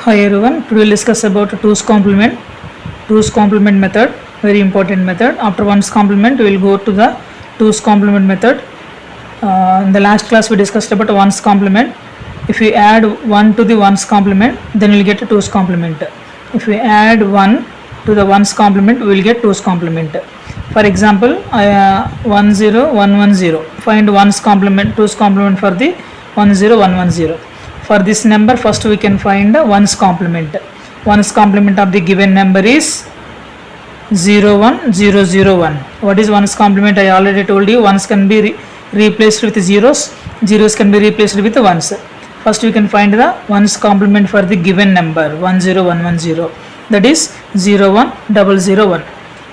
Hi everyone, today we will discuss about 2's complement. 2's complement method, very important method. After 1's complement, we will go to the 2's complement method. In the last class, we discussed about 1's complement. If we add 1 to the 1's complement, then we will get a 2's complement. If we add 1 to the 1's complement, we will get 2's complement. For example, 1 0 1 1 0. Find 1's complement, 2's complement for the 1 0 1 1 0. For this number, first we can find 1's complement. 1's complement of the given number is 0 1 0 0 1. What is 1's complement? I already told you. 1's can be replaced with zeros. Zeros can be replaced with 1's. First we can find the 1's complement for the given number 1 0 1 1 0. That is 0 1 0 0 1.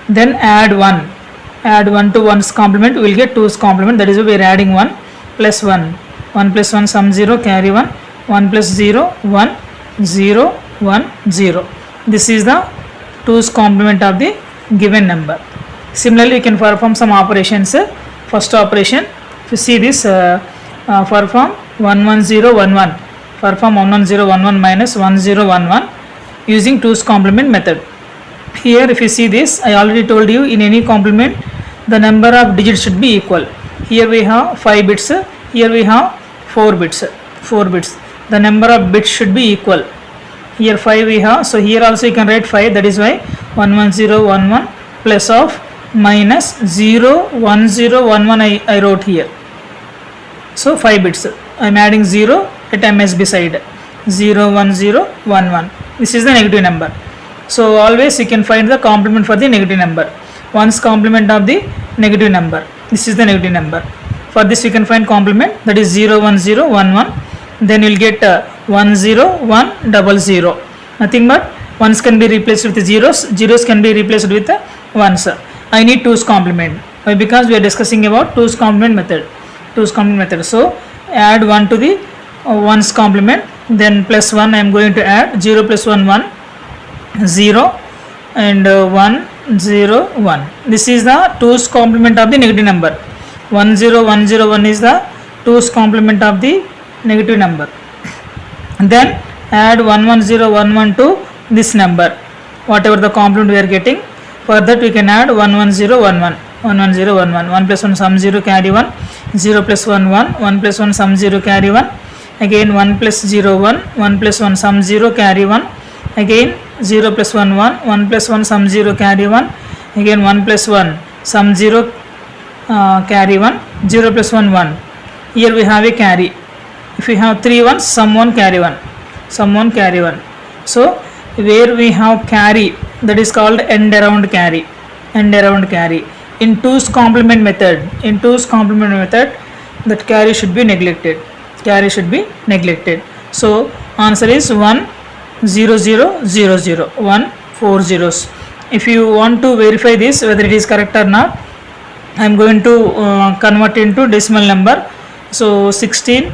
Then add 1. Add 1 to 1's complement. We will get 2's complement. That is why we are adding 1 plus 1. 1 plus 1 sum 0, carry 1. 1 plus 0 1 0 1 0. This is the 2's complement of the given number. Similarly, you can perform some operations. First operation, if you see this, perform 1 1 0 1 1. Perform 1 1 0 1 1 minus 1 0 1 1 using 2's complement method. Here, if you see this, I already told you, in any complement the number of digits should be equal. Here we have 5 bits. Here we have 4 bits. 4 bits. The number of bits should be equal. Here 5 we have, so here also you can write 5. That is why 1 1 0 1 1 plus of minus 0 1 0 1 1 I wrote here. So 5 bits. I am adding 0 at MS beside 0 1 0 1 1. This is the negative number. So always you can find the complement for the negative number. 1's complement of the negative number. This is the negative number. For this we can find complement, that is 0 1 0 1 1. Then you will get 1 0 1 0 0. Nothing but 1's can be replaced with zeros. Zeros can be replaced with 1's. I need 2's complement. Why? Because we are discussing about 2's complement method. 2's complement method. So add 1 to the 1's complement. Then plus 1 I am going to add 0 plus 1 1 0 and 1 0 1. This is the 2's complement of the negative number. 1 0 1 0 1 is the 2's complement of the negative number. Then add 1 1 0 1 1 to this number, whatever the complement we are getting. For that we can add 1 1 0 1 1 1 1 0 1 1. 1 plus 1 sum 0, carry 1. 0 plus 1 1 1 plus 1 sum 0, carry 1. Again 1 plus 0 1 1 plus 1 sum 0, carry 1. Again 0 plus 1 1 1 plus 1 sum 0, carry 1. Again 1 plus 1 sum 0, carry 1. 0 plus 1 1. Here we have a carry. If we have 3 1s, sum 1, carry 1. Sum 1, carry 1. So where we have carry, that is called end around carry. End around carry. In 2's complement method, that carry should be neglected. Carry should be neglected. So answer is 1 0 0 0 0. 1 4 zeros. If you want to verify this whether it is correct or not, I am going to convert into decimal number. So 16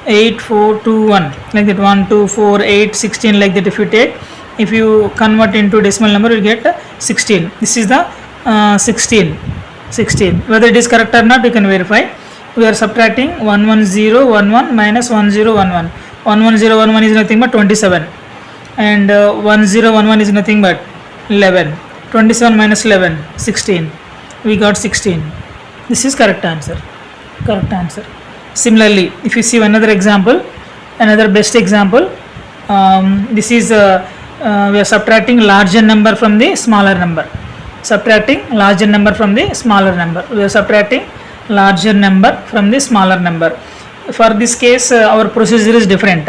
8 4 2 1, like that. 1 2 4 8 16, like that. If you take, if you convert into decimal number, you get 16. This is the 16. Whether it is correct or not, you can verify. We are subtracting 1 1 0 1 1 minus 1 0 1 1. 1 1 0 1 1 is nothing but 27, and 1 0 1 1 is nothing but 11. 27 minus 11, 16. We got 16. This is correct answer. Correct answer. Similarly, if you see another example, another best example, this is we are subtracting larger number from the smaller number. Subtracting larger number from the smaller number. We are subtracting larger number from the smaller number. For this case, our procedure is different.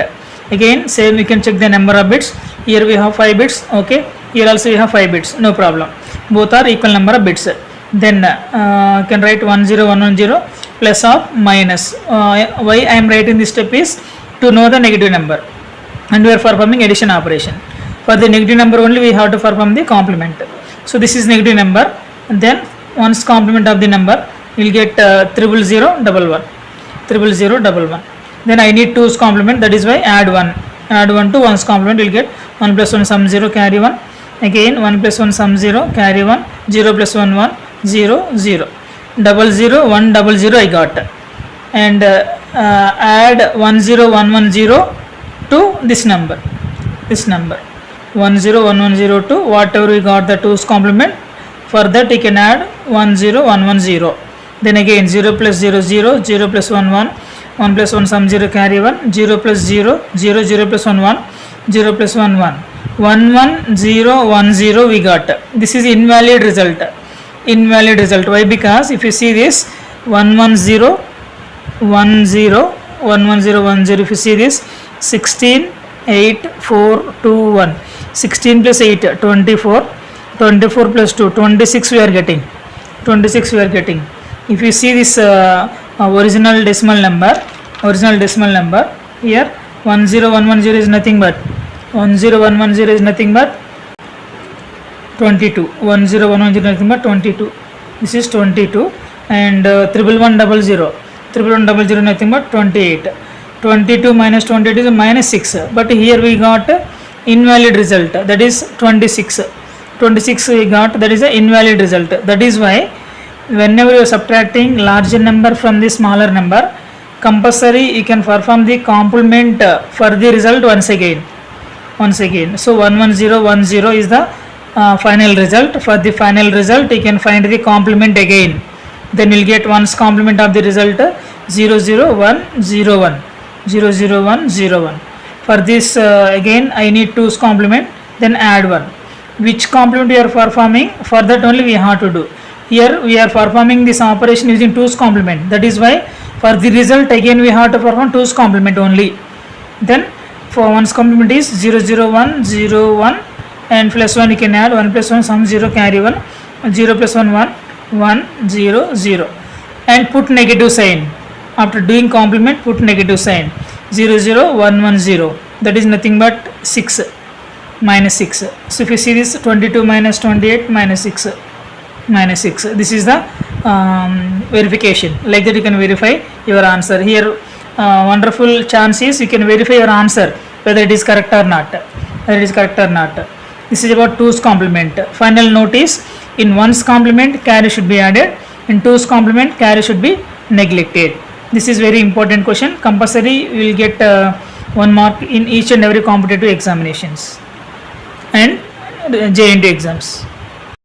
Again, same, we can check the number of bits. Here we have 5 bits. Okay. Here also we have 5 bits. No problem. Both are equal number of bits. Then you can write 1 0 1 1 0 plus of minus. Why I am writing this step is to know the negative number, and we are performing addition operation. For the negative number only we have to perform the complement. So this is negative number, and then 1's complement of the number, you will get 0 0 0 11. 0 0 0 11. Then I need 2's complement, that is why add 1. Add 1 to 1's complement, you will get 1 plus 1 sum 0, carry 1. Again 1 plus 1 sum 0, carry 1. 0 plus 1 1 0 0. 0 0 1 0 0 I got. And add 1 0 1 1 0 to this number. this number 101102, whatever we got the 2's complement, for that you can add 10110. Then again 0 plus 0 0, 0 plus 1 1, 1 plus 1 some 0 carry 1, 0 plus 0 0, 0 plus 1 1, 0 plus 1 1, 11010 we got. This is invalid result. Invalid result. Why? Because if you see this 11010, 11010, if you see this 16 8 4 2 1, 16 plus 8 24, 24 plus 2 26 we are getting, 26 we are getting. If you see this original decimal number here 10110 is nothing but 10110 is nothing but 22, 10110 is nothing but 22. This is 22, and 1100 nothing but 28. 22 minus 28 is minus 6, but here we got invalid result, that is 26. 26 we got, that is an invalid result. That is why whenever you are subtracting larger number from the smaller number, compulsory you can perform the complement for the result once again. So 11010 is the final result. For the final result you can find the complement again, then you will get 1's complement of the result 00101, 00101. For this again I need 2's complement, then add 1. Which complement we are performing, for that only we have to do. Here we are performing this operation using 2's complement, that is why for the result again we have to perform 2's complement only. Then for 1's complement is 00101, and plus 1 you can add 1 plus 1 some 0 carry 1, 0 plus 1 1, 1 0 0, and put negative sign. After doing complement, put negative sign. 00110, that is nothing but 6, minus 6. So if you see this 22 minus 28 minus 6, minus 6, this is the verification. Like that you can verify your answer. Here wonderful chance is you can verify your answer whether it is correct or not. This is about 2's complement. Final note is, in 1's complement carry should be added, in 2's complement carry should be neglected. This is very important question. Compulsory will get 1 mark in each and every competitive examinations and JNT exams.